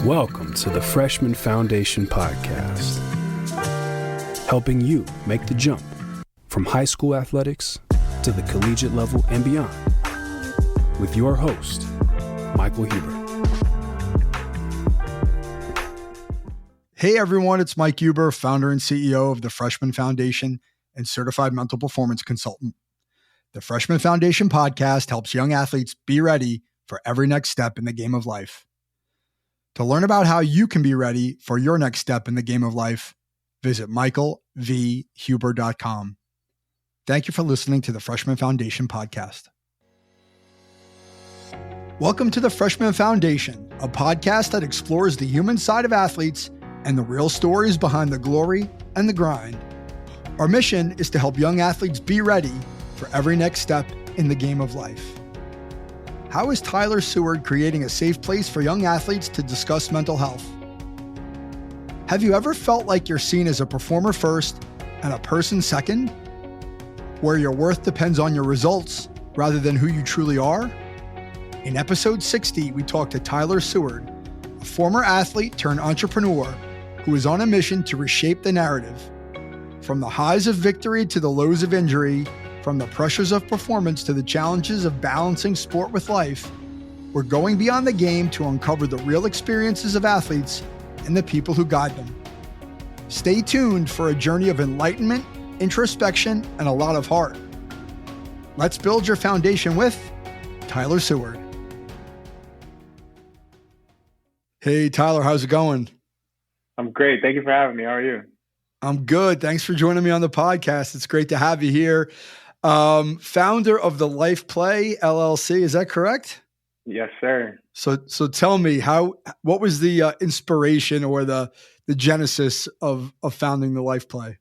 Welcome to the Freshman Foundation Podcast, helping you make the jump from high school athletics to the collegiate level and beyond, with your host, Michael Huber. Hey everyone, it's Mike Huber, founder and CEO of the Freshman Foundation and certified mental performance consultant. The Freshman Foundation Podcast helps young athletes be ready for every next step in the game of life. To learn about how you can be ready for your next step in the game of life, visit michaelvhuber.com. Thank you for listening to the Freshman Foundation Podcast. Welcome to the Freshman Foundation, a podcast that explores the human side of athletes and the real stories behind the glory and the grind. Our mission is to help young athletes be ready for every next step in the game of life. How is Tyler Seward creating a safe place for young athletes to discuss mental health? Have you ever felt like you're seen as a performer first and a person second, where your worth depends on your results rather than who you truly are? In episode 60, we talked to Tyler Seward, a former athlete turned entrepreneur who is on a mission to reshape the narrative. From the highs of victory to the lows of injury, from the pressures of performance to the challenges of balancing sport with life, we're going beyond the game to uncover the real experiences of athletes and the people who guide them. Stay tuned for a journey of enlightenment, introspection, and a lot of heart. Let's build your foundation with Tyler Seward. Hey, Tyler, how's it going? I'm great. Thank you for having me. How are you? I'm good. Thanks for joining me on the podcast. It's great to have you here. Founder of the Life Play LLC. Is that correct? Yes, sir. So tell me what was the inspiration or the genesis of founding the Life Play?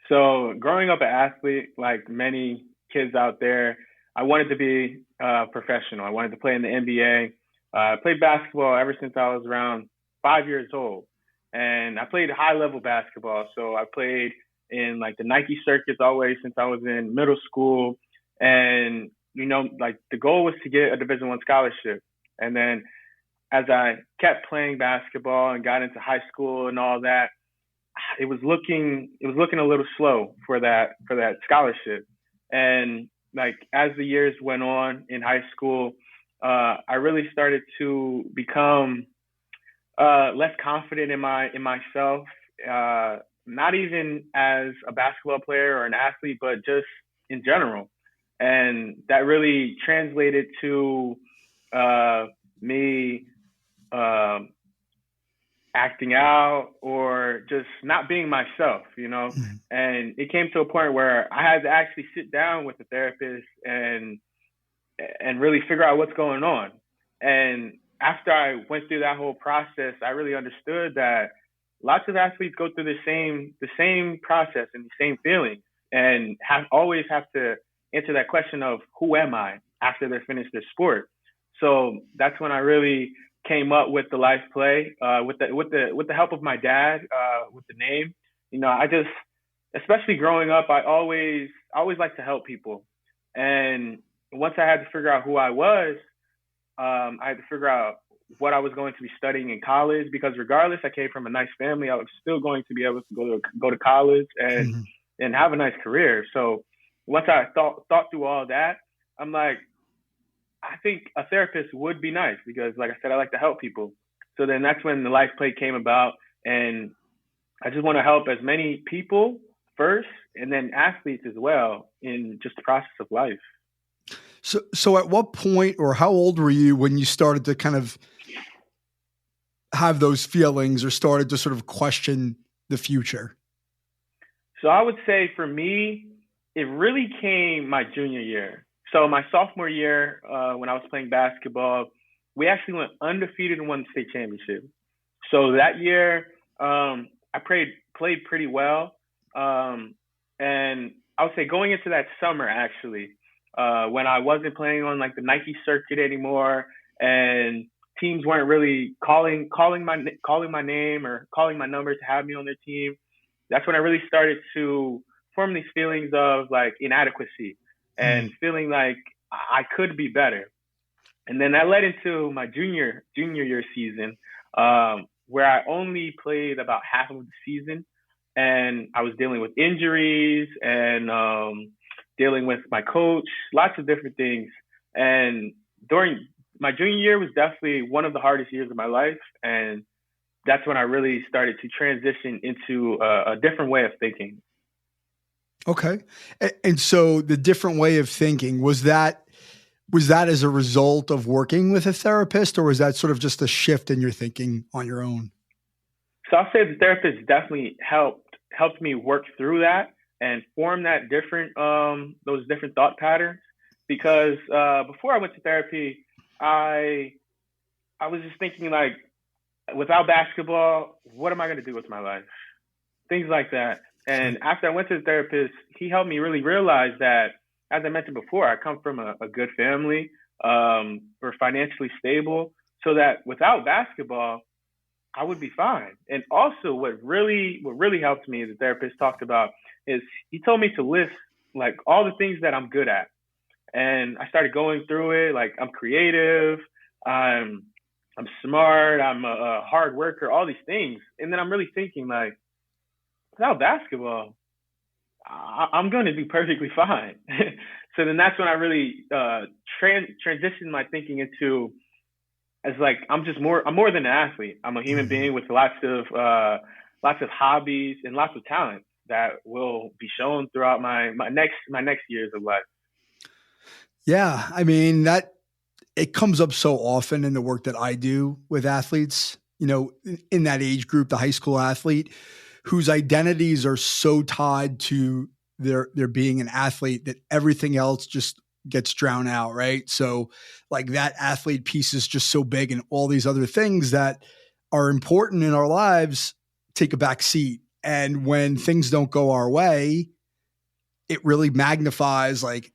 So growing up an athlete, like many kids out there, I wanted to be professional. I wanted to play in the NBA. I played basketball ever since I was around 5 years old. And I played high level basketball. So I played in like the Nike circuits always since I was in middle school. And, like the goal was to get a Division I scholarship. And then as I kept playing basketball and got into high school and all that, it was looking a little slow for that scholarship. And like as the years went on in high school, I really started to become less confident in myself, not even as a basketball player or an athlete, but just in general. And that really translated to me acting out or just not being myself, Mm-hmm. And it came to a point where I had to actually sit down with a therapist and really figure out what's going on. And after I went through that whole process, I really understood that lots of athletes go through the same process and the same feelings, and always have to answer that question of who am I after they're finished their sport. So that's when I really came up with the Life Play with the help of my dad with the name. I just, especially growing up, I always liked to help people, and once I had to figure out who I was, I had to figure out what I was going to be studying in college, because regardless, I came from a nice family. I was still going to be able to go to college and have a nice career. So once I thought through all that, I'm like, I think a therapist would be nice, because like I said, I like to help people. So then that's when the Life Play came about, and I just want to help as many people first, and then athletes as well, in just the process of life. So at what point, or how old were you when you started to kind of have those feelings or started to sort of question the future? So I would say for me, it really came my junior year. So my sophomore year, when I was playing basketball, we actually went undefeated and won the state championship. So that year, I played pretty well. And I would say going into that summer, actually, when I wasn't playing on like the Nike circuit anymore, and teams weren't really calling my name or calling my number to have me on their team, that's when I really started to form these feelings of like inadequacy and feeling like I could be better. And then that led into my junior year season, where I only played about half of the season, and I was dealing with injuries and dealing with my coach, lots of different things. And during my junior year was definitely one of the hardest years of my life, and that's when I really started to transition into a different way of thinking. Okay. And so the different way of thinking, was that as a result of working with a therapist, or was that sort of just a shift in your thinking on your own? So I'll say the therapist definitely helped me work through that and form that those different thought patterns. Because before I went to therapy, I was just thinking like, without basketball, what am I going to do with my life? Things like that. And after I went to the therapist, he helped me really realize that, as I mentioned before, I come from a good family. We're financially stable, so that without basketball, I would be fine. And also what really helped me, the therapist talked about, is he told me to list like all the things that I'm good at. And I started going through it. Like, I'm creative, I'm smart, I'm a hard worker, all these things. And then I'm really thinking like, without basketball, I'm going to do perfectly fine. So then that's when I really transitioned my thinking into, as like, I'm more than an athlete. I'm a human being with lots of hobbies and lots of talent that will be shown throughout my next years of life. Yeah. I mean, it comes up so often in the work that I do with athletes, in that age group, the high school athlete, whose identities are so tied to their being an athlete that everything else just gets drowned out, right? So like that athlete piece is just so big, and all these other things that are important in our lives take a back seat. And when things don't go our way, it really magnifies like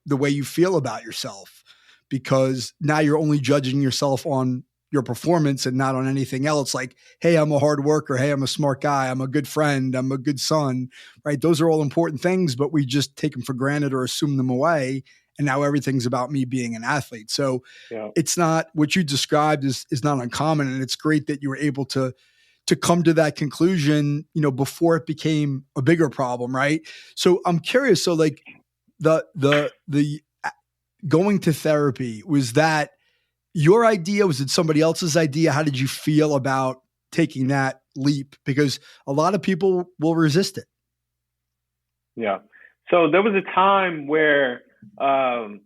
the way you feel about yourself, because now you're only judging yourself on your performance and not on anything else. Like, hey, I'm a hard worker. Hey, I'm a smart guy. I'm a good friend. I'm a good son, right? Those are all important things, but we just take them for granted or assume them away. And now everything's about me being an athlete. So It's not, what you described is not uncommon. And it's great that you were able to come to that conclusion, before it became a bigger problem. Right. So I'm curious. So like the going to therapy, was that your idea? Was it somebody else's idea? How did you feel about taking that leap? Because a lot of people will resist it. Yeah. So there was a time where I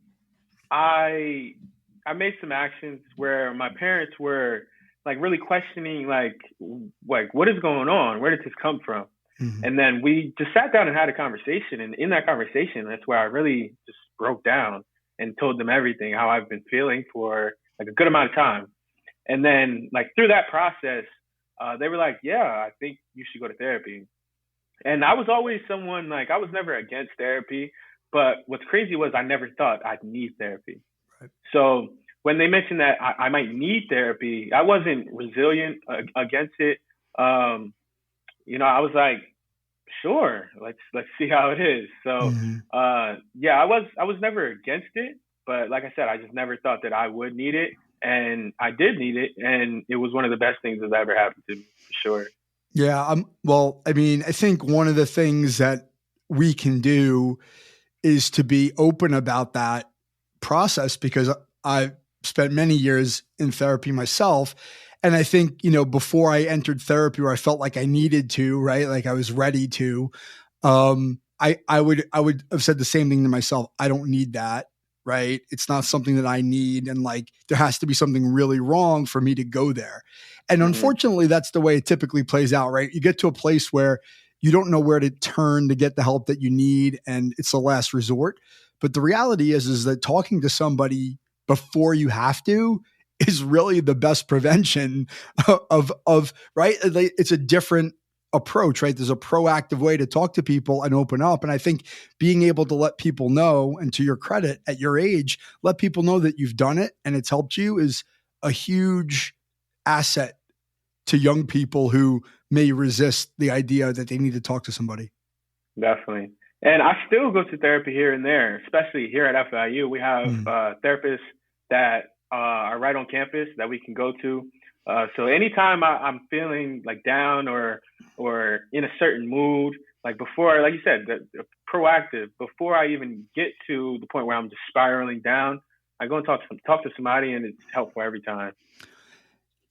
made some actions where my parents were like really questioning, like what is going on? Where did this come from? Mm-hmm. And then we just sat down and had a conversation. And in that conversation, that's where I really just broke down and told them everything, how I've been feeling for like a good amount of time. And then like through that process, they were like, yeah, I think you should go to therapy. And I was always someone, like, I was never against therapy, but what's crazy was I never thought I'd need therapy. Right. So when they mentioned that I might need therapy, I wasn't resilient against it. I was like, sure, let's see how it is. So, I was never against it, but like I said, I just never thought that I would need it, and I did need it, and it was one of the best things that ever happened to me, for sure. Yeah. Well, I mean, I think one of the things that we can do is to be open about that process, because I've spent many years in therapy myself. And I think, before I entered therapy, where I felt like I needed to, right? Like I was ready to, I would have said the same thing to myself. I don't need that, right? It's not something that I need. And like, there has to be something really wrong for me to go there. And unfortunately, that's the way it typically plays out, right? You get to a place where you don't know where to turn to get the help that you need, and it's the last resort. But the reality is that talking to somebody before you have to is really the best prevention of right? It's a different approach, right? There's a proactive way to talk to people and open up. And I think being able to let people know, and to your credit, at your age, let people know that you've done it and it's helped you, is a huge asset to young people who may resist the idea that they need to talk to somebody. Definitely. And I still go to therapy here and there, especially here at FIU. We have therapists that are right on campus that we can go to. So anytime I'm feeling like down or in a certain mood, like before, like you said, the proactive, before I even get to the point where I'm just spiraling down, I go and talk to somebody, and it's helpful every time.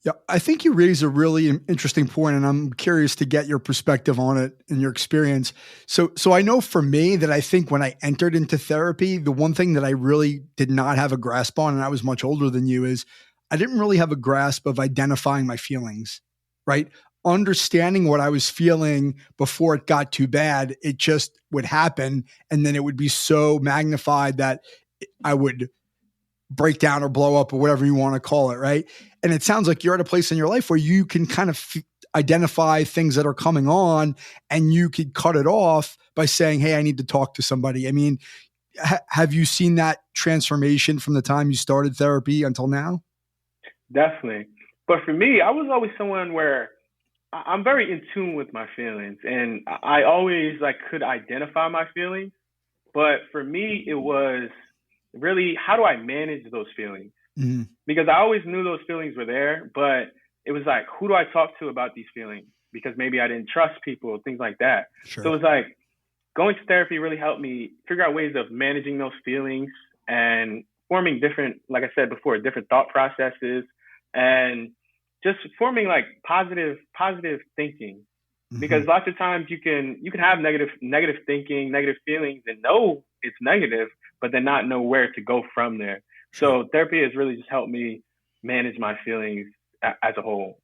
Yeah, I think you raise a really interesting point, and I'm curious to get your perspective on it and your experience. So I know for me that I think when I entered into therapy, the one thing that I really did not have a grasp on, and I was much older than you, is I didn't really have a grasp of identifying my feelings, right? Understanding what I was feeling before it got too bad, it just would happen. And then it would be so magnified that I would break down or blow up or whatever you want to call it, right? And it sounds like you're at a place in your life where you can kind of identify things that are coming on, and you could cut it off by saying, hey, I need to talk to somebody. I mean, have you seen that transformation from the time you started therapy until now? Definitely. But for me, I was always someone where I'm very in tune with my feelings, and I always like could identify my feelings. But for me, it was really, how do I manage those feelings? Mm-hmm. Because I always knew those feelings were there, but it was like, who do I talk to about these feelings? Because maybe I didn't trust people, things like that. Sure. So it was like going to therapy really helped me figure out ways of managing those feelings and forming different, like I said before, different thought processes, and just forming like positive thinking. Mm-hmm. Because lots of times you can have negative thinking, negative feelings, and know it's negative, but then not know where to go from there. So therapy has really just helped me manage my feelings as a whole.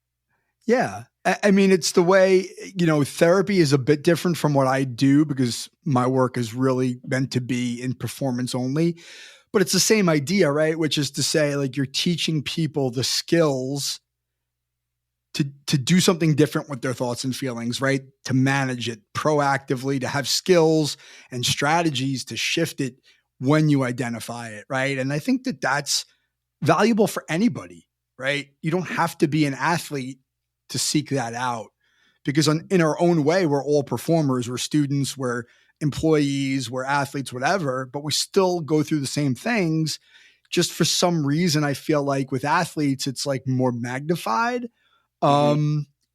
Yeah. I mean, it's the way, therapy is a bit different from what I do, because my work is really meant to be in performance only, but it's the same idea, right? Which is to say, like, you're teaching people the skills to do something different with their thoughts and feelings, right? To manage it proactively, to have skills and strategies to shift it when you identify it, right? And I think that that's valuable for anybody, right? You don't have to be an athlete to seek that out, because in our own way, we're all performers, we're students, we're employees, we're athletes, whatever, but we still go through the same things. Just for some reason, I feel like with athletes, it's like more magnified.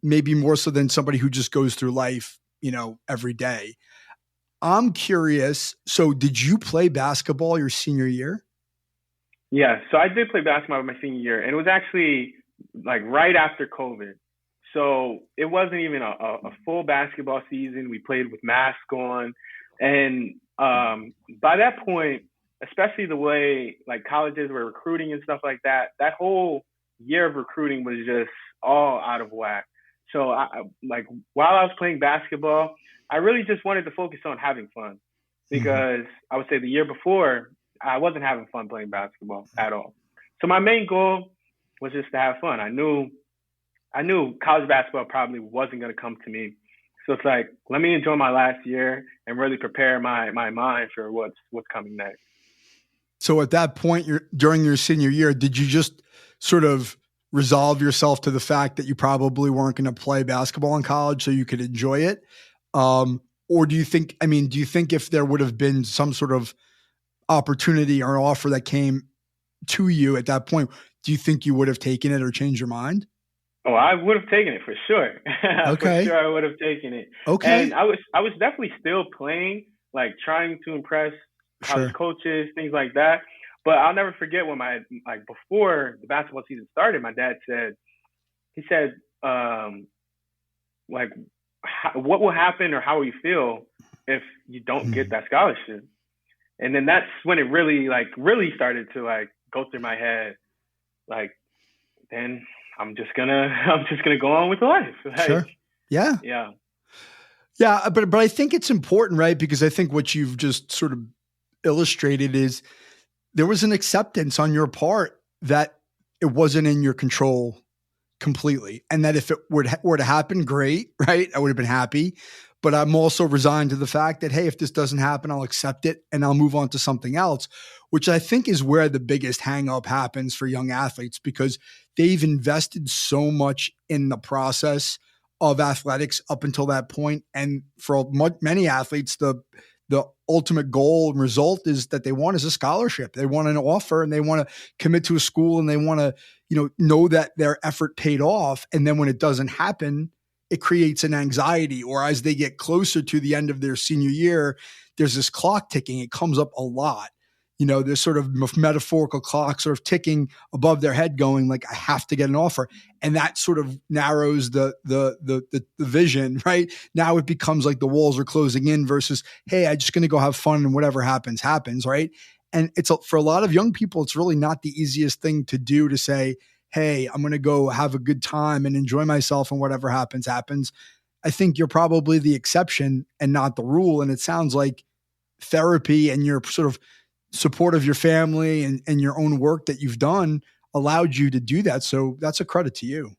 Maybe more so than somebody who just goes through life, every day. I'm curious. So did you play basketball your senior year? Yeah. So I did play basketball my senior year, and it was actually like right after COVID. So it wasn't even a full basketball season. We played with masks on. And by that point, especially the way like colleges were recruiting and stuff like that, that whole year of recruiting was just all out of whack. So while I was playing basketball, I really just wanted to focus on having fun, because I would say the year before, I wasn't having fun playing basketball at all. So my main goal was just to have fun. I knew college basketball probably wasn't going to come to me. So it's like, let me enjoy my last year and really prepare my mind for what's coming next. So at that point, during your senior year, did you just sort of resolve yourself to the fact that you probably weren't going to play basketball in college so you could enjoy it? Or do you think if there would have been some sort of opportunity or an offer that came to you at that point, do you think you would have taken it or changed your mind? Oh, I would have taken it for sure. Okay. For sure, I would have taken it. Okay. And I was definitely still playing, like trying to impress college coaches, things like that. But I'll never forget when before the basketball season started, my dad said, what will happen or how will you feel if you don't get that scholarship? And then that's when it really started to go through my head. Then I'm just gonna go on with life. Sure. Yeah. Yeah. Yeah. But I think it's important, right? Because I think what you've just sort of illustrated is there was an acceptance on your part that it wasn't in your control completely. And that if it were to happen, great, right? I would have been happy. But I'm also resigned to the fact that, hey, if this doesn't happen, I'll accept it and I'll move on to something else, which I think is where the biggest hang up happens for young athletes, because they've invested so much in the process of athletics up until that point. And for many athletes, the the ultimate goal and result is that they want is a scholarship. They want an offer and they want to commit to a school and they want to, know that their effort paid off. And then when it doesn't happen, it creates an anxiety, or as they get closer to the end of their senior year, there's this clock ticking. It comes up a lot. There's sort of metaphorical clock sort of ticking above their head going like, I have to get an offer. And that sort of narrows the vision, right? Now it becomes like the walls are closing in versus, hey, I'm just going to go have fun and whatever happens, happens, right? And for a lot of young people, it's really not the easiest thing to do to say, hey, I'm going to go have a good time and enjoy myself and whatever happens, happens. I think you're probably the exception and not the rule. And it sounds like therapy and your sort of support of your family and your own work that you've done allowed you to do that. So that's a credit to you.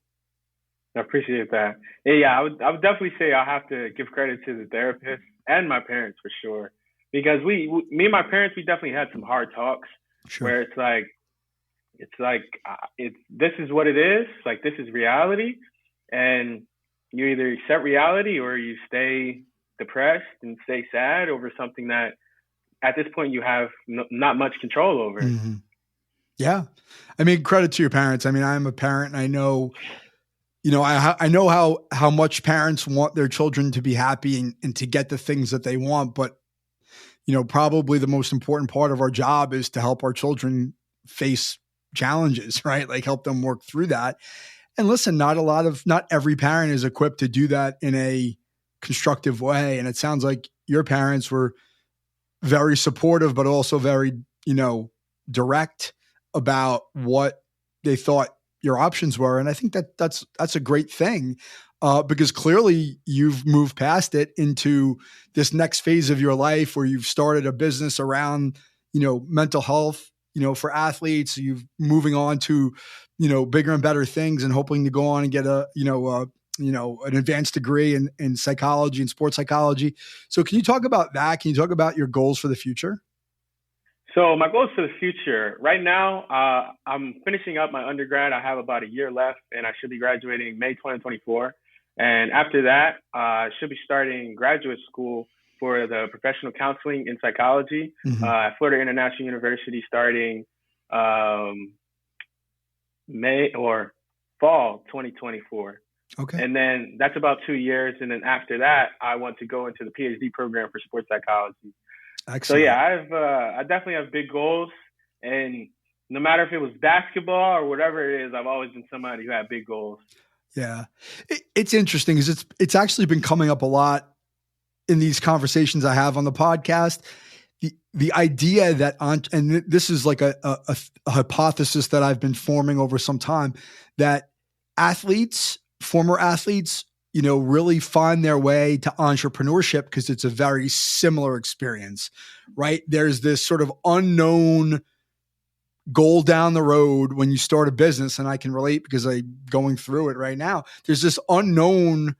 I appreciate that. Yeah, I would definitely say I have to give credit to the therapist and my parents for sure. Because me and my parents, we definitely had some hard talks. Sure. Where it's like this is what it is. Like, this is reality. And you either accept reality or you stay depressed and stay sad over something that at this point you have not much control over. Mm-hmm. Yeah. I mean, credit to your parents. I mean, I'm a parent and I know, I know how much parents want their children to be happy and to get the things that they want. But, probably the most important part of our job is to help our children face challenges, right? Like help them work through that. And listen, not every parent is equipped to do that in a constructive way. And it sounds like your parents were very supportive, but also very, direct about what they thought your options were. And I think that's a great thing because clearly you've moved past it into this next phase of your life where you've started a business around, mental health, for athletes. You've moving on to, bigger and better things and hoping to go on and get an advanced degree in psychology and sports psychology. So can you talk about that? Can you talk about your goals for the future? So my goals for the future right now, I'm finishing up my undergrad. I have about a year left and I should be graduating May 2024. And after that, I should be starting graduate school for the professional counseling in psychology at Florida International University starting May or fall 2024. Okay. And then that's about 2 years. And then after that, I want to go into the PhD program for sports psychology. Excellent. So yeah, I definitely have big goals. And no matter if it was basketball or whatever it is, I've always been somebody who had big goals. Yeah. It's interesting because it's actually been coming up a lot in these conversations I have on the podcast. The idea that and this is like a hypothesis that I've been forming over some time, that former athletes, really find their way to entrepreneurship because it's a very similar experience, right? There's this sort of unknown goal down the road when you start a business, and I can relate because I'm going through it right now. There's this unknown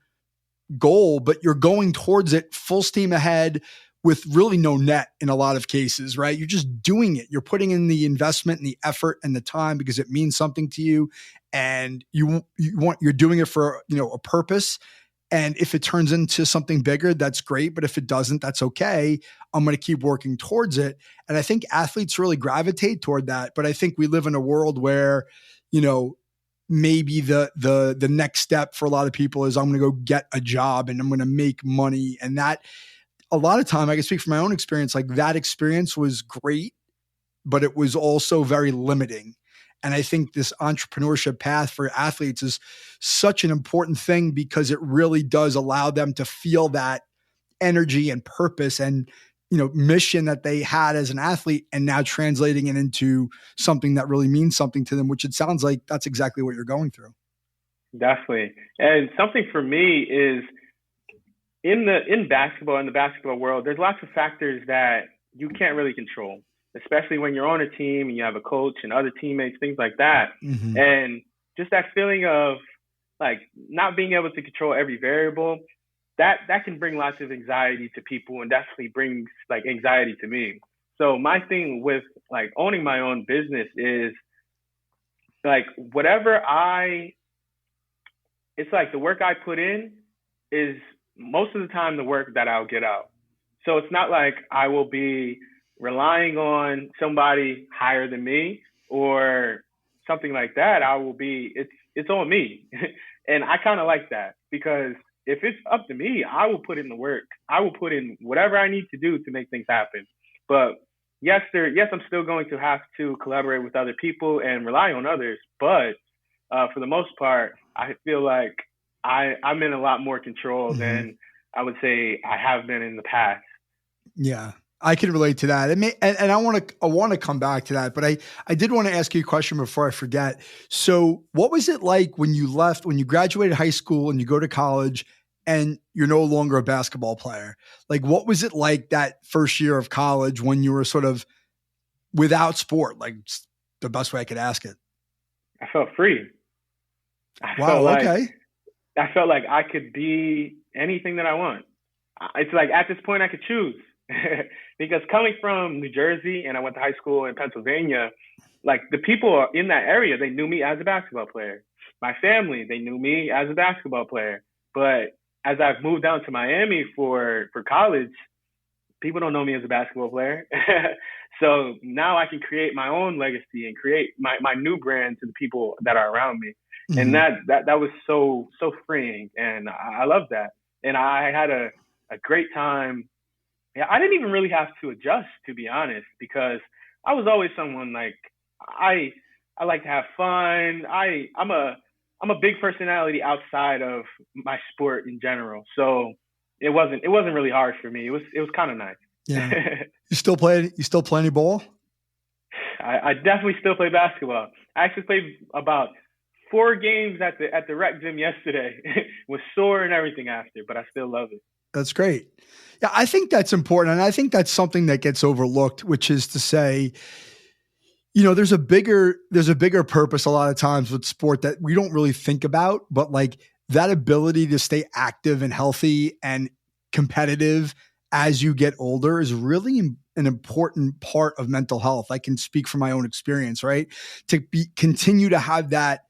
goal, but you're going towards it full steam ahead with really no net in a lot of cases, right? You're just doing it. You're putting in the investment and the effort and the time because it means something to you, and you're doing it for a purpose. And if it turns into something bigger, that's great. But if it doesn't, that's okay. I'm going to keep working towards it. And I think athletes really gravitate toward that. But I think we live in a world where, maybe the next step for a lot of people is I'm going to go get a job and I'm going to make money. And that a lot of time, I can speak from my own experience, like that experience was great, but it was also very limiting. And I think this entrepreneurship path for athletes is such an important thing because it really does allow them to feel that energy and purpose and, mission that they had as an athlete, and now translating it into something that really means something to them, which it sounds like that's exactly what you're going through. Definitely. And something for me is in the basketball world, there's lots of factors that you can't really control, especially when you're on a team and you have a coach and other teammates, things like that. Mm-hmm. And just that feeling of like not being able to control every variable, that can bring lots of anxiety to people, and definitely brings like anxiety to me. So my thing with like owning my own business is like it's like the work I put in is most of the time the work that I'll get out. So it's not like I will be relying on somebody higher than me or something like that. It's on me. And I kind of like that because if it's up to me, I will put in the work. I will put in whatever I need to do to make things happen. But yes, I'm still going to have to collaborate with other people and rely on others. But for the most part, I feel like I'm in a lot more control than I would say I have been in the past. Yeah, I can relate to that. And I want to come back to that, but I did want to ask you a question before I forget. So what was it like when you graduated high school and you go to college and you're no longer a basketball player? Like, what was it like that first year of college when you were sort of without sport? Like, the best way I could ask it. I felt free. I felt like I could be anything that I want. It's like at this point I could choose. Because coming from New Jersey and I went to high school in Pennsylvania, like the people in that area, they knew me as a basketball player. My family, they knew me as a basketball player. But as I've moved down to Miami for college, people don't know me as a basketball player. So now I can create my own legacy and create my new brand to the people that are around me. And that was so freeing. And I love that. And I had a great time. Yeah, I didn't even really have to adjust, to be honest, because I was always someone like I like to have fun. I'm a big personality outside of my sport in general, so it wasn't really hard for me. It was kind of nice. Yeah. You still play any ball? I definitely still play basketball. I actually played about 4 games at the rec gym yesterday. Was sore and everything after, but I still love it. That's great. Yeah, I think that's important. And I think that's something that gets overlooked, which is to say, there's a bigger purpose a lot of times with sport that we don't really think about, but like that ability to stay active and healthy and competitive as you get older is really an important part of mental health. I can speak from my own experience, right? To continue to have that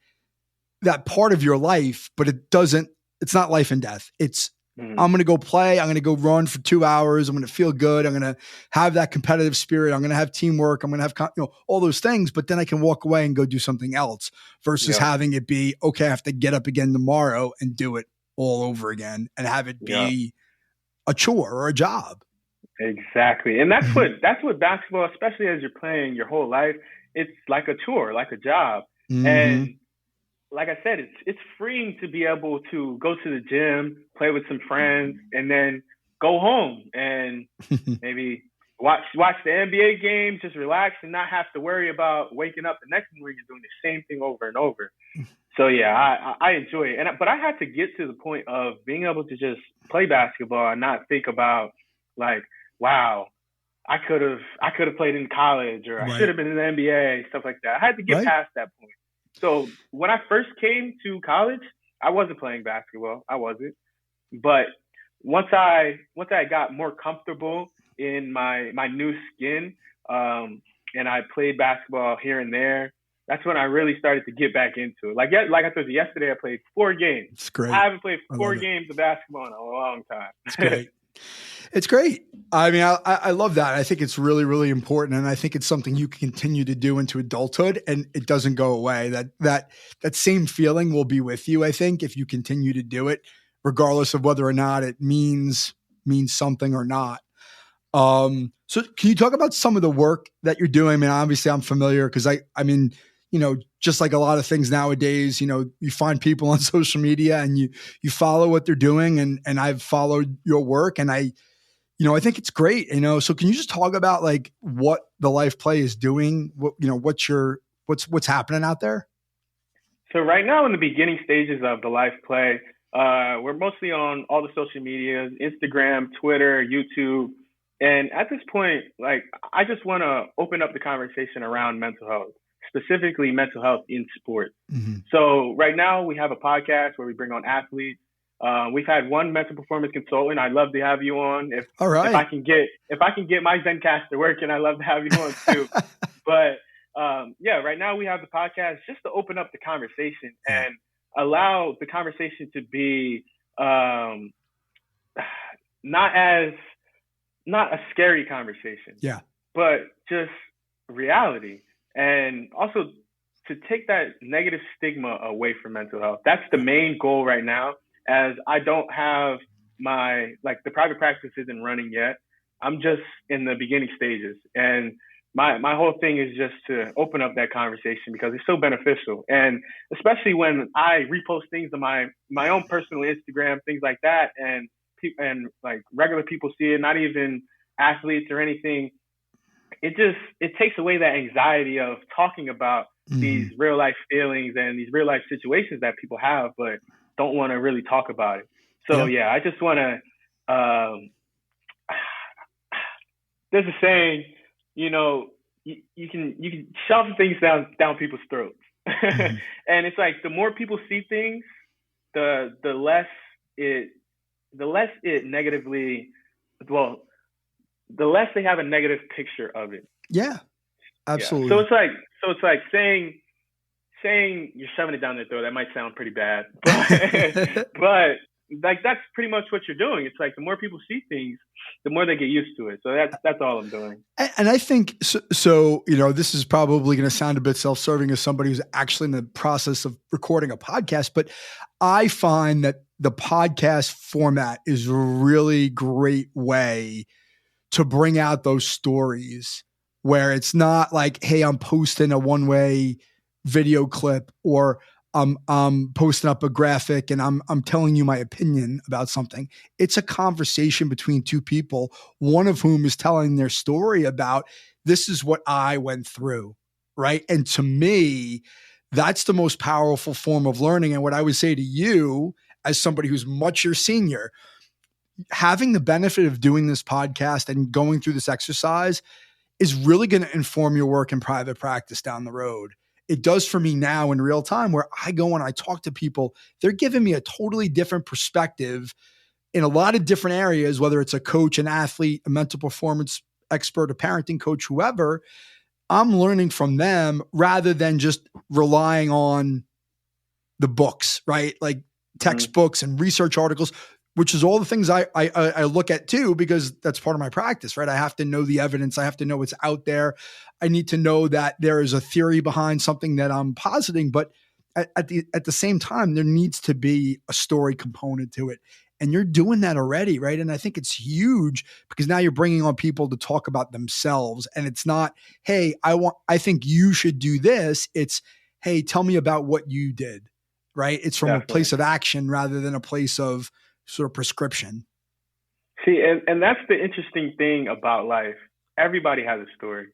part of your life, but it's not life and death. It's, I'm going to go play. I'm going to go run for 2 hours. I'm going to feel good. I'm going to have that competitive spirit. I'm going to have teamwork. I'm going to have, all those things, but then I can walk away and go do something else versus having it be, okay, I have to get up again tomorrow and do it all over again and have it be a chore or a job. Exactly. And that's what basketball, especially as you're playing your whole life, it's like a chore, like a job. And like I said, it's freeing to be able to go to the gym, play with some friends, and then go home and maybe watch the NBA game, just relax and not have to worry about waking up the next morning and doing the same thing over and over. So yeah, I enjoy it. But I had to get to the point of being able to just play basketball and not think about like, wow, I could have played in college or I should have been in the NBA, stuff like that. I had to get past that point. So when I first came to college, I wasn't playing basketball. I wasn't. But once I got more comfortable in my new skin, and I played basketball here and there, that's when I really started to get back into it. Like I told you yesterday, I played 4 games. It's great. I haven't played 4 games of basketball in a long time. It's great. It's great. I mean, I love that. I think it's really, really important. And I think it's something you can continue to do into adulthood and it doesn't go away. That same feeling will be with you, I think, if you continue to do it, regardless of whether or not it means something or not. So can you talk about some of the work that you're doing? I mean, obviously I'm familiar because I mean, just like a lot of things nowadays, you find people on social media and you follow what they're doing and I've followed your work and I think it's great, so can you just talk about like what the Life Play is doing? What's happening out there? So right now in the beginning stages of the Life Play, we're mostly on all the social medias, Instagram, Twitter, YouTube. And at this point, like, I just want to open up the conversation around mental health, specifically mental health in sports. So right now we have a podcast where we bring on athletes. We've had one mental performance consultant. I'd love to have you on. If I can get my Zencaster working, I'd love to have you on too. But right now we have the podcast just to open up the conversation and allow the conversation to be not as not a scary conversation, but just reality. And also to take that negative stigma away from mental health. That's the main goal right now, as I don't have the private practice isn't running yet. I'm just in the beginning stages. And my whole thing is just to open up that conversation because it's so beneficial. And especially when I repost things on my own personal Instagram, things like that, and like regular people see it, not even athletes or anything. It takes away that anxiety of talking about these real life feelings and these real life situations that people have, but don't want to really talk about it. So I just want to, there's a saying, you can shove things down people's throats. And it's like, the more people see things, the less it negatively, the less they have a negative picture of it. Yeah, absolutely. Yeah. So it's like saying you're shoving it down their throat. That might sound pretty bad, but like that's pretty much what you're doing. It's like the more people see things, the more they get used to it. So that's all I'm doing. And I think so. This is probably going to sound a bit self-serving as somebody who's actually in the process of recording a podcast, but I find that the podcast format is a really great way to bring out those stories where it's not like, hey, I'm posting a one-way video clip, or I'm posting up a graphic and I'm telling you my opinion about something. It's a conversation between two people, one of whom is telling their story about, this is what I went through, right? And to me, that's the most powerful form of learning. And what I would say to you, as somebody who's much your senior, having the benefit of doing this podcast and going through this exercise is really going to inform your work in private practice down the road. It does for me now in real time, where I go and I talk to people. They're giving me a totally different perspective in a lot of different areas, whether it's a coach, an athlete, a mental performance expert, a parenting coach, whoever. I'm learning from them rather than just relying on the books, right? Like textbooks and research articles, which is all the things I look at too, because that's part of my practice, right? I have to know the evidence. I have to know what's out there. I need to know that there is a theory behind something that I'm positing, but at the same time, there needs to be a story component to it. And you're doing that already, right? And I think it's huge because now you're bringing on people to talk about themselves. And it's not, hey, I think you should do this. It's, hey, tell me about what you did, right? It's from a place of action rather than a place of sort of prescription. See, and that's the interesting thing about life. Everybody has a story.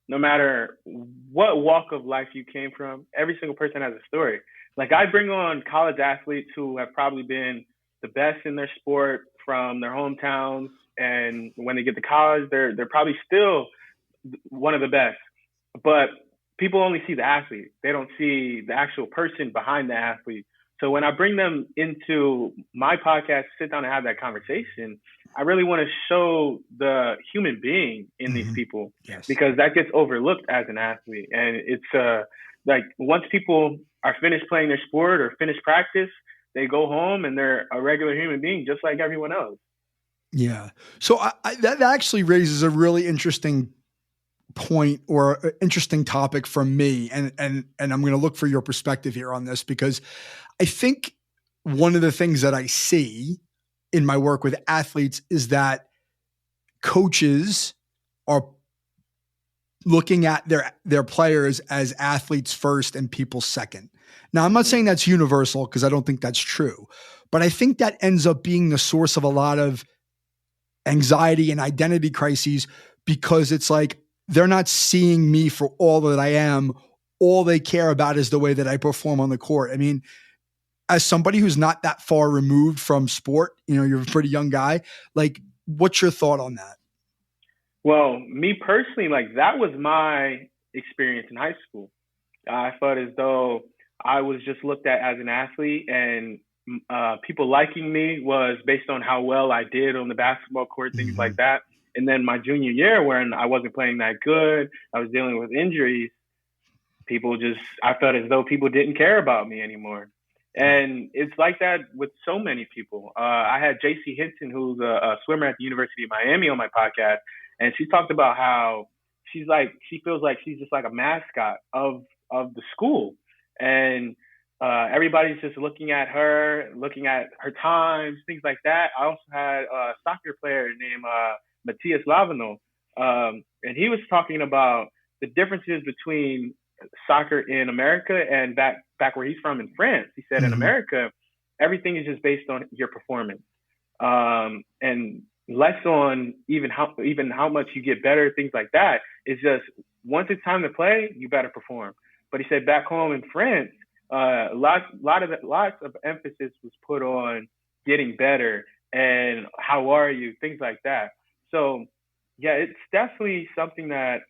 No matter what walk of life you came from, every single person has a story. Like, I bring on college athletes who have probably been the best in their sport from their hometowns, and when they get to college, they're probably still one of the best. But people only see the athlete. They don't see the actual person behind the athlete. So when I bring them into my podcast, sit down and have that conversation, I really want to show the human being in these people, because that gets overlooked as an athlete. And it's like, once people are finished playing their sport or finished practice, they go home and they're a regular human being just like everyone else. Yeah. So that actually raises a really interesting point or interesting topic for me. And I'm going to look for your perspective here on this, because I think one of the things that I see in my work with athletes is that coaches are looking at their players as athletes first and people second. Now, I'm not saying that's universal, because I don't think that's true, but I think that ends up being the source of a lot of anxiety and identity crises, because it's like, they're not seeing me for all that I am. All they care about is the way that I perform on the court. I mean, as somebody who's not that far removed from sport, you're a pretty young guy. Like, what's your thought on that? Well, me personally, like, that was my experience in high school. I felt as though I was just looked at as an athlete, and people liking me was based on how well I did on the basketball court, things like that. And then my junior year, when I wasn't playing that good, I was dealing with injuries. I felt as though people didn't care about me anymore. And it's like that with so many people. I had JC Hinton, who's a swimmer at the University of Miami, on my podcast, and she talked about how she feels like she's just like a mascot of the school, and everybody's just looking at her times, things like that. I also had a soccer player named Matthias Lavano, and he was talking about the differences between soccer in America and back where he's from in France. He said in America, everything is just based on your performance, and less on even how much you get better, things like that. It's just once it's time to play, you better perform. But he said back home in France, lots of emphasis was put on getting better and how are you, things like that. So yeah, it's definitely something that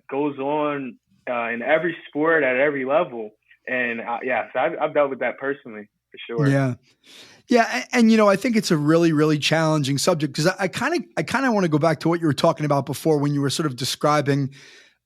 goes on in every sport at every level. And so I've dealt with that personally, for sure. Yeah. Yeah. And I think it's a really, really challenging subject, because I kind of want to go back to what you were talking about before, when you were sort of describing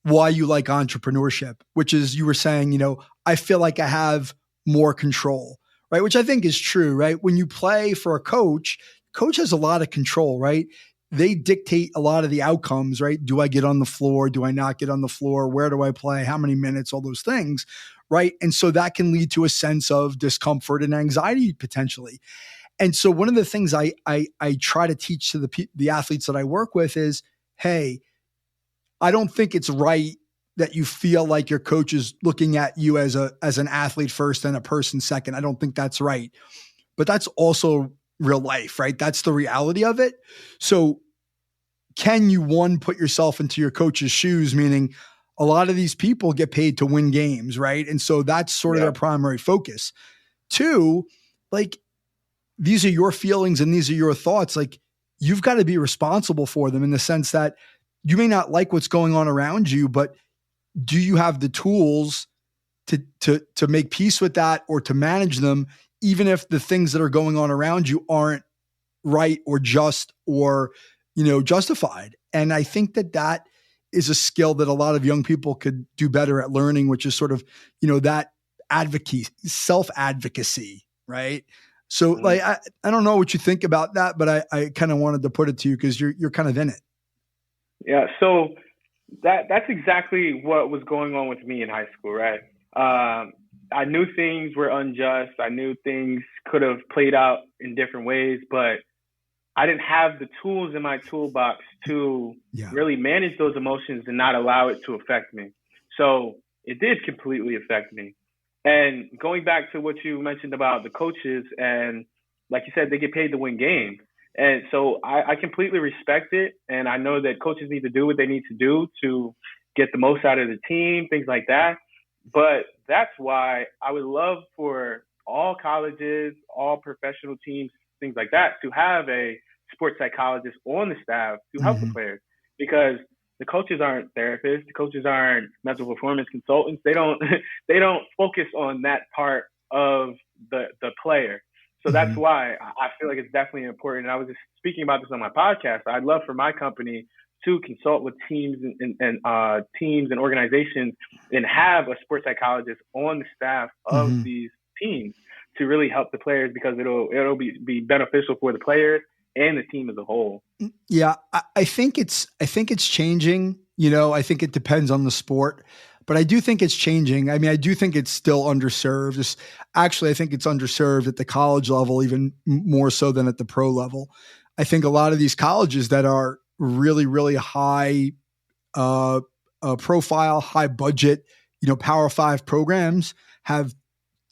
why you like entrepreneurship, which is, you were saying, I feel like I have more control, right? Which I think is true, right? When you play for a coach has a lot of control, right? They dictate a lot of the outcomes, right? Do I get on the floor? Do I not get on the floor? Where do I play? How many minutes? All those things, right? And so that can lead to a sense of discomfort and anxiety potentially. And so one of the things I try to teach to the athletes that I work with is, hey, I don't think it's right that you feel like your coach is looking at you as an athlete first and a person second. I don't think that's right. But that's also real life, right? That's the reality of it. So can you, one, put yourself into your coach's shoes, meaning a lot of these people get paid to win games, right? And so that's sort of their primary focus. Two, like, these are your feelings and these are your thoughts. Like, you've got to be responsible for them, in the sense that you may not like what's going on around you, but do you have the tools to make peace with that, or to manage them, even if the things that are going on around you aren't right or just or, justified? And I think that is a skill that a lot of young people could do better at learning, which is sort of, that self-advocacy, right? So like, I don't know what you think about that, but I kind of wanted to put it to you because you're kind of in it. Yeah. So that's exactly what was going on with me in high school, right? I knew things were unjust. I knew things could have played out in different ways, but I didn't have the tools in my toolbox to really manage those emotions and not allow it to affect me. So it did completely affect me. And going back to what you mentioned about the coaches, and like you said, they get paid to win games. And so I completely respect it. And I know that coaches need to do what they need to do to get the most out of the team, things like that. But that's why I would love for all colleges, all professional teams, things like that, to have a sports psychologist on the staff to help the players, because the coaches aren't therapists. The coaches aren't mental performance consultants. They don't focus on that part of the player. So that's why I feel like it's definitely important. And I was just speaking about this on my podcast. I'd love for my company to consult with teams and teams and organizations and have a sports psychologist on the staff of these teams to really help the players, because it'll be beneficial for the players and the team as a whole. Yeah, I think it's changing. I think it depends on the sport, but I do think it's changing. I mean, I do think it's still underserved. Actually, I think it's underserved at the college level, even more so than at the pro level. I think a lot of these colleges that are really, really high profile, high budget, Power 5 programs have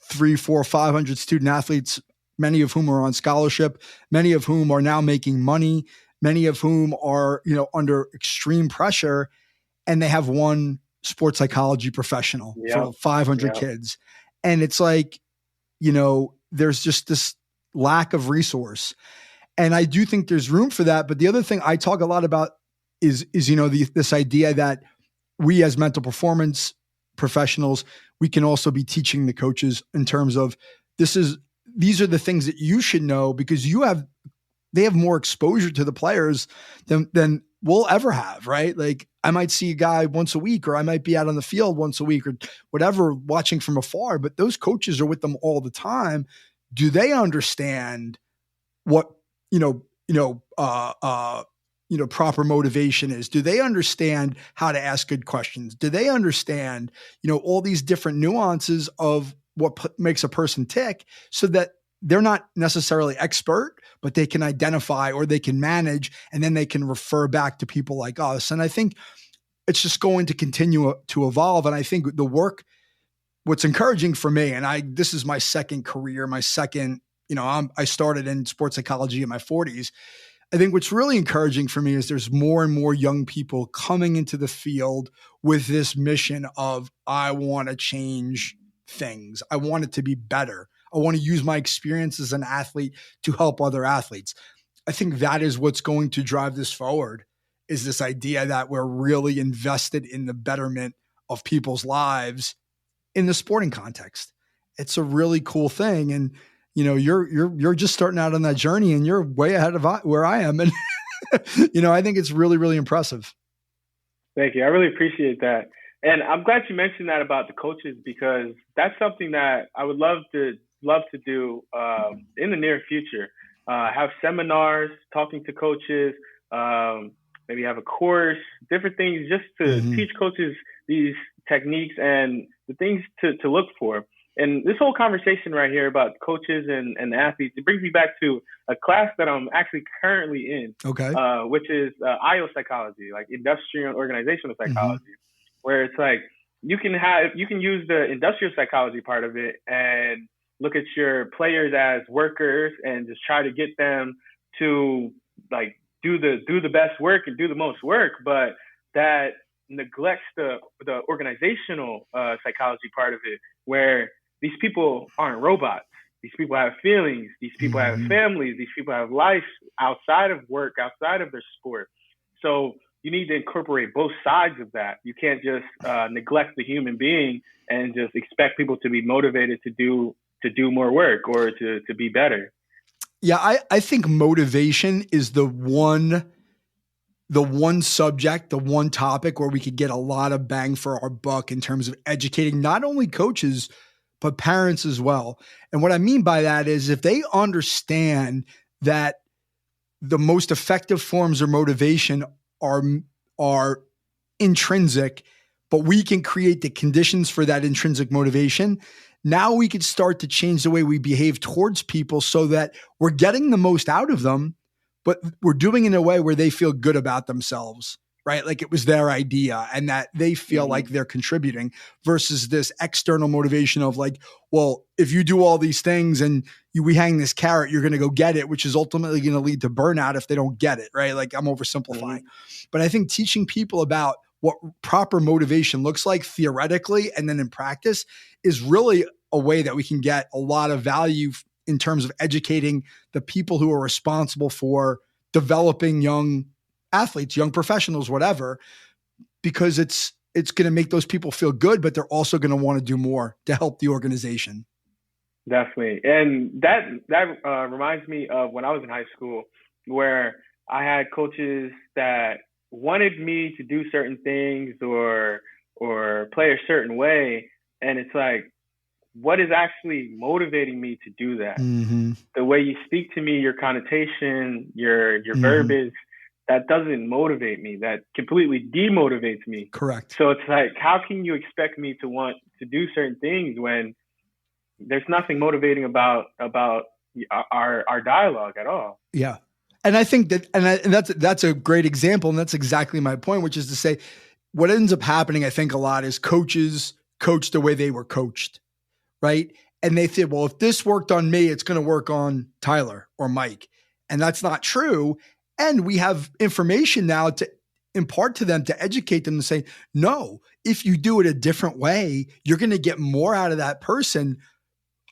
300, 400, 500 student athletes, many of whom are on scholarship, many of whom are now making money, many of whom are, under extreme pressure, and they have one sports psychology professional for 500 kids. And it's like, there's just this lack of resource. And I do think there's room for that. But the other thing I talk a lot about is this idea that we as mental performance professionals, we can also be teaching the coaches in terms of these are the things that you should know, because they have more exposure to the players than we'll ever have, right? Like I might see a guy once a week, or I might be out on the field once a week or whatever, watching from afar, but those coaches are with them all the time. Do they understand what, proper motivation is? Do they understand how to ask good questions? Do they understand, all these different nuances of what makes a person tick, so that they're not necessarily expert, but they can identify or they can manage, and then they can refer back to people like us. And I think it's just going to continue to evolve. And I think what's encouraging for me, and this is my second career, I started in sports psychology in my 40s. I think what's really encouraging for me is there's more and more young people coming into the field with this mission of, I want to change things. I want it to be better. I want to use my experience as an athlete to help other athletes. I think that is what's going to drive this forward, is this idea that we're really invested in the betterment of people's lives in the sporting context. It's a really cool thing. And, you're just starting out on that journey, and you're way ahead of where I am. And, I think it's really, really impressive. Thank you. I really appreciate that. And I'm glad you mentioned that about the coaches, because that's something that I would love to do in the near future. Have seminars, talking to coaches, maybe have a course, different things, just to teach coaches these techniques and the things to look for. And this whole conversation right here about coaches and athletes, it brings me back to a class that I'm actually currently in, which is IO psychology, like industrial and organizational psychology, where it's like you can use the industrial psychology part of it and look at your players as workers and just try to get them to like do the best work and do the most work, but that neglects the organizational psychology part of it, where these people aren't robots. These people have feelings. These people have families. These people have life outside of work, outside of their sport. So you need to incorporate both sides of that. You can't just neglect the human being and just expect people to be motivated to do more work or to be better. Yeah, I think motivation is the one subject, the one topic where we could get a lot of bang for our buck in terms of educating not only coaches, but parents as well. And what I mean by that is, if they understand that the most effective forms of motivation are intrinsic, but we can create the conditions for that intrinsic motivation, now we could start to change the way we behave towards people so that we're getting the most out of them, but we're doing it in a way where they feel good about themselves, right? Like it was their idea and that they feel like they're contributing, versus this external motivation of like, well, if you do all these things and we hang this carrot, you're going to go get it, which is ultimately going to lead to burnout if they don't get it, right? Like I'm oversimplifying. But I think teaching people about what proper motivation looks like theoretically and then in practice is really a way that we can get a lot of value in terms of educating the people who are responsible for developing young athletes, young professionals, whatever, because it's going to make those people feel good, but they're also going to want to do more to help the organization. Definitely. And that reminds me of when I was in high school, where I had coaches that wanted me to do certain things or play a certain way. And it's like, what is actually motivating me to do that? The way you speak to me, your connotation, your verbiage, that doesn't motivate me. That completely demotivates me. Correct. So it's like, how can you expect me to want to do certain things when there's nothing motivating about our dialogue at all? Yeah. And I think that, and that's a great example. And that's exactly my point, which is to say, what ends up happening, I think a lot, is coaches coach the way they were coached, right? And they say, well, if this worked on me, it's going to work on Tyler or Mike. And that's not true. And we have information now to impart to them, to educate them, to say, no, if you do it a different way, you're going to get more out of that person.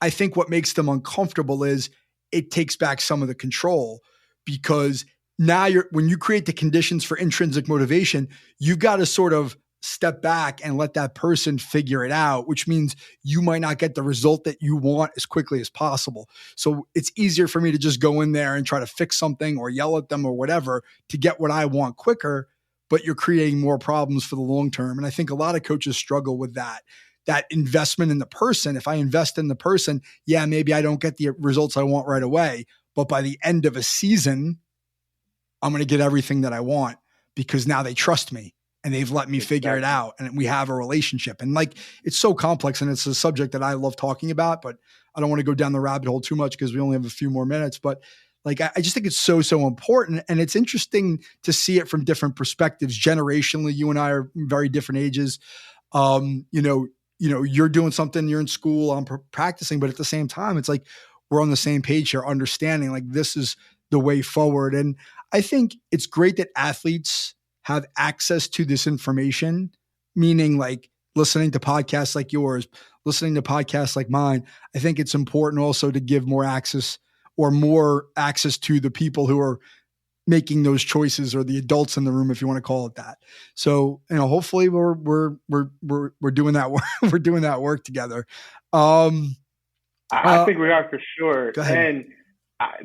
I think what makes them uncomfortable is it takes back some of the control, because now when you create the conditions for intrinsic motivation, you've got to sort of step back and let that person figure it out, which means you might not get the result that you want as quickly as possible. So it's easier for me to just go in there and try to fix something or yell at them or whatever to get what I want quicker, but you're creating more problems for the long term. And I think a lot of coaches struggle with that investment in the person. If I invest in the person, yeah, maybe I don't get the results I want right away, but by the end of a season, I'm going to get everything that I want because now they trust me. And they've let me figure it out, and we have a relationship. And like, it's so complex, and it's a subject that I love talking about, but I don't want to go down the rabbit hole too much because we only have a few more minutes. But like, I just think it's so important. And it's interesting to see it from different perspectives. Generationally, you and I are very different ages. You're doing something, you're in school, I'm practicing, but at the same time, it's like, we're on the same page here, understanding like this is the way forward. And I think it's great that athletes have access to this information, meaning like listening to podcasts like yours, listening to podcasts like mine. I think it's important also to give more access to the people who are making those choices, or the adults in the room, if you want to call it that. So, hopefully we're doing that work. We're doing that work together. I think we are, for sure. Go ahead. And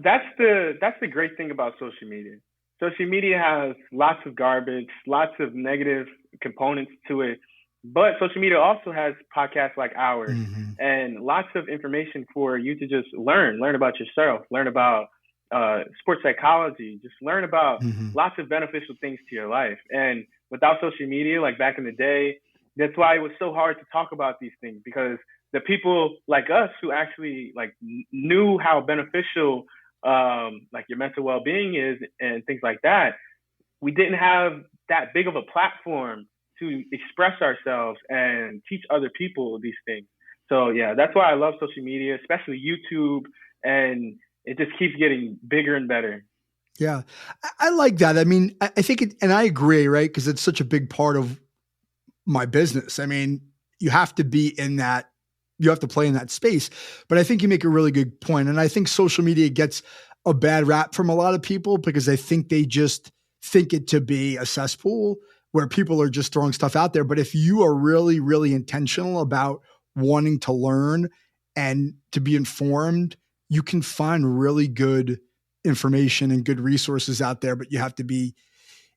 that's the great thing about social media. Social media has lots of garbage, lots of negative components to it, but social media also has podcasts like ours and lots of information for you to just learn about yourself, learn about sports psychology, just learn about lots of beneficial things to your life. And without social media, like back in the day, that's why it was so hard to talk about these things, because the people like us who actually like knew how beneficial like your mental well-being is and things like that, we didn't have that big of a platform to express ourselves and teach other people these things. So yeah, that's why I love social media, especially YouTube, and it just keeps getting bigger and better. Yeah, I like that. I mean, I think it, and I agree, right? Because it's such a big part of my business. I mean, you have to be in that, you have to play in that space. But I think you make a really good point. And I think social media gets a bad rap from a lot of people because I think they just think it to be a cesspool where people are just throwing stuff out there. But if you are really, really intentional about wanting to learn and to be informed, you can find really good information and good resources out there, but you have to be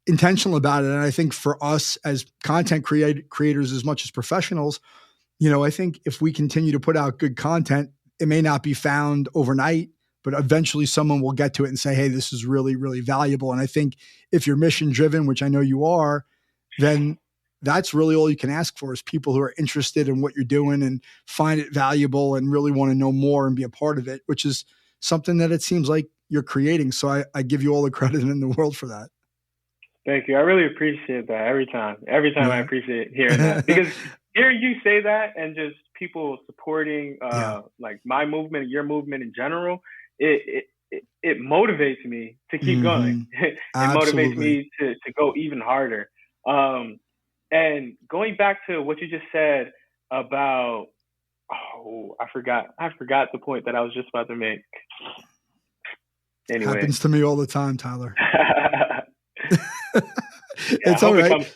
intentional about it. And I think for us as content creators, as much as professionals, I think if we continue to put out good content, it may not be found overnight, but eventually someone will get to it and say, hey, this is really, really valuable. And I think if you're mission driven, which I know you are, then that's really all you can ask for, is people who are interested in what you're doing and find it valuable and really want to know more and be a part of it, which is something that it seems like you're creating. So I give you all the credit in the world for that. Thank you. I really appreciate that every time. I appreciate hearing that, because hearing you say that and just people supporting like my movement, your movement in general, it motivates me to keep going. It motivates me to go even harder. And going back to what you just said about, I forgot the point that I was just about to make. Anyway. Happens to me all the time, Tyler. Yeah, it's all right.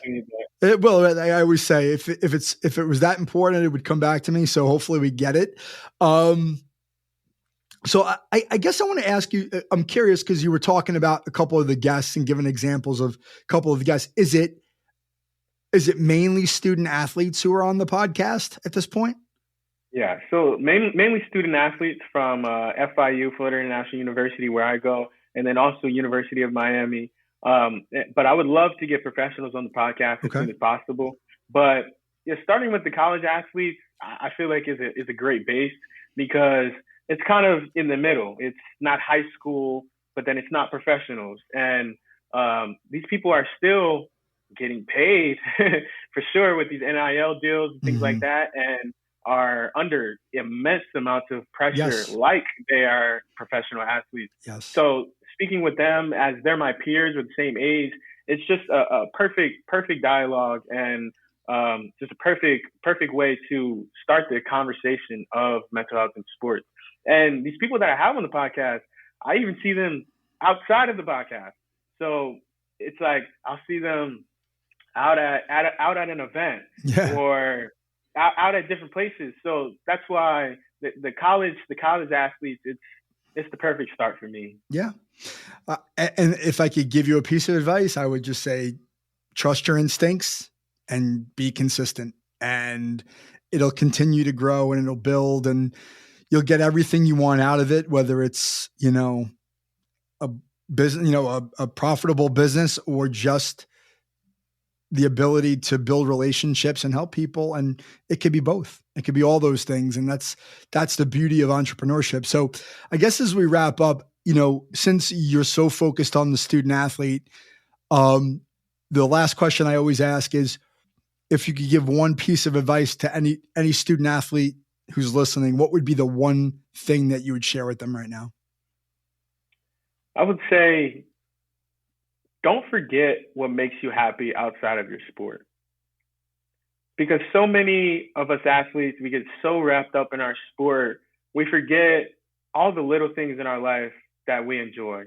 Well, I always say if it was that important, it would come back to me. So hopefully we get it. So I guess I want to ask you, I'm curious because you were talking about a couple of the guests and giving examples of a couple of the guests. Is it mainly student athletes who are on the podcast at this point? Yeah. So mainly student athletes from FIU, Florida International University, where I go, and then also University of Miami. But I would love to get professionals on the podcast as soon as possible. But yeah, starting with the college athletes, I feel like is a great base, because it's kind of in the middle. It's not high school, but then it's not professionals. And these people are still getting paid for sure with these NIL deals and things like that, and are under immense amounts of pressure like they are professional athletes. Yes. So speaking with them as they're my peers with the same age, it's just a perfect dialogue, and just a perfect way to start the conversation of mental health in sports. And these people that I have on the podcast, I even see them outside of the podcast. So it's like I'll see them out at an event, or out at different places. So that's why the college athletes, it's the perfect start for me. Yeah. And if I could give you a piece of advice, I would just say, trust your instincts and be consistent, and it'll continue to grow and it'll build, and you'll get everything you want out of it, whether it's, a business, a profitable business, or just the ability to build relationships and help people. And it could be both. It could be all those things. And that's the beauty of entrepreneurship. So I guess as we wrap up, since you're so focused on the student athlete, the last question I always ask is, if you could give one piece of advice to any student athlete who's listening, what would be the one thing that you would share with them right now? I would say, don't forget what makes you happy outside of your sport. Because so many of us athletes, we get so wrapped up in our sport, we forget all the little things in our life that we enjoy.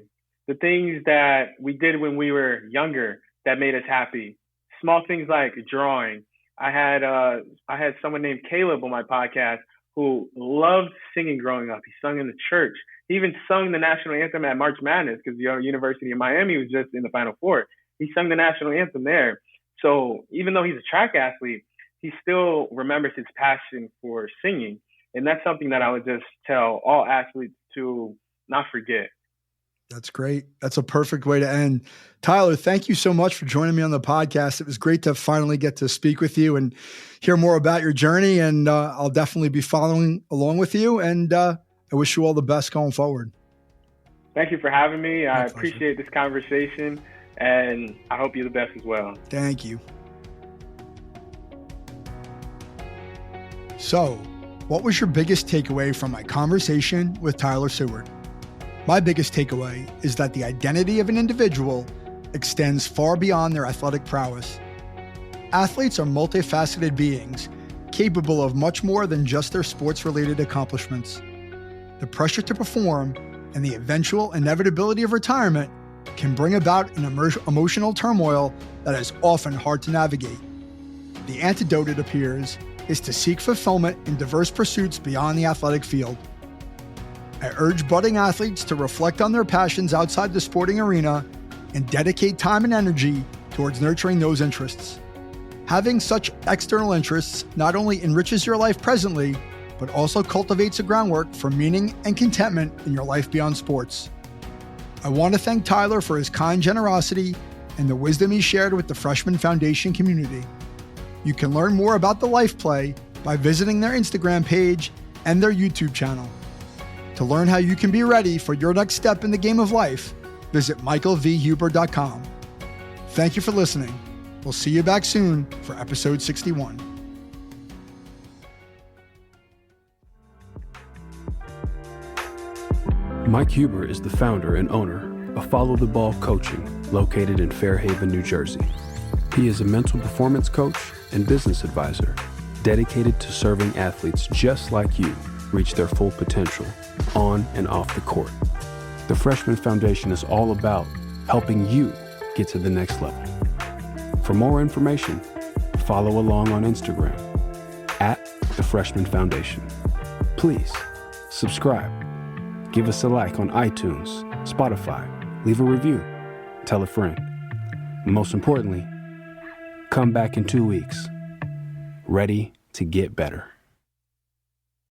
The things that we did when we were younger that made us happy. Small things like drawing. I had someone named Caleb on my podcast who loved singing growing up. He sung in the church. He even sung the national anthem at March Madness because the University of Miami was just in the Final Four. He sung the national anthem there. So even though he's a track athlete, he still remembers his passion for singing. And that's something that I would just tell all athletes to not forget. That's great. That's a perfect way to end. Tyler, thank you so much for joining me on the podcast. It was great to finally get to speak with you and hear more about your journey. And I'll definitely be following along with you. And I wish you all the best going forward. Thank you for having me. I appreciate this conversation, and I hope you're the best as well. Thank you. So, what was your biggest takeaway from my conversation with Tyler Seward? My biggest takeaway is that the identity of an individual extends far beyond their athletic prowess. Athletes are multifaceted beings, capable of much more than just their sports-related accomplishments. The pressure to perform and the eventual inevitability of retirement can bring about an emotional turmoil that is often hard to navigate. The antidote, it appears, is to seek fulfillment in diverse pursuits beyond the athletic field. I urge budding athletes to reflect on their passions outside the sporting arena and dedicate time and energy towards nurturing those interests. Having such external interests not only enriches your life presently, but also cultivates the groundwork for meaning and contentment in your life beyond sports. I want to thank Tyler for his kind generosity and the wisdom he shared with the Freshman Foundation community. You can learn more about the Life Play by visiting their Instagram page and their YouTube channel. To learn how you can be ready for your next step in the game of life, visit michaelvhuber.com. Thank you for listening. We'll see you back soon for episode 61. Mike Huber is the founder and owner of Follow the Ball Coaching, located in Fairhaven, New Jersey. He is a mental performance coach and business advisor dedicated to serving athletes just like you reach their full potential on and off the court. The Freshman Foundation is all about helping you get to the next level. For more information, follow along on Instagram at the Freshman Foundation. Please subscribe. Give us a like on iTunes, Spotify, leave a review, tell a friend. Most importantly, come back in 2 weeks, ready to get better.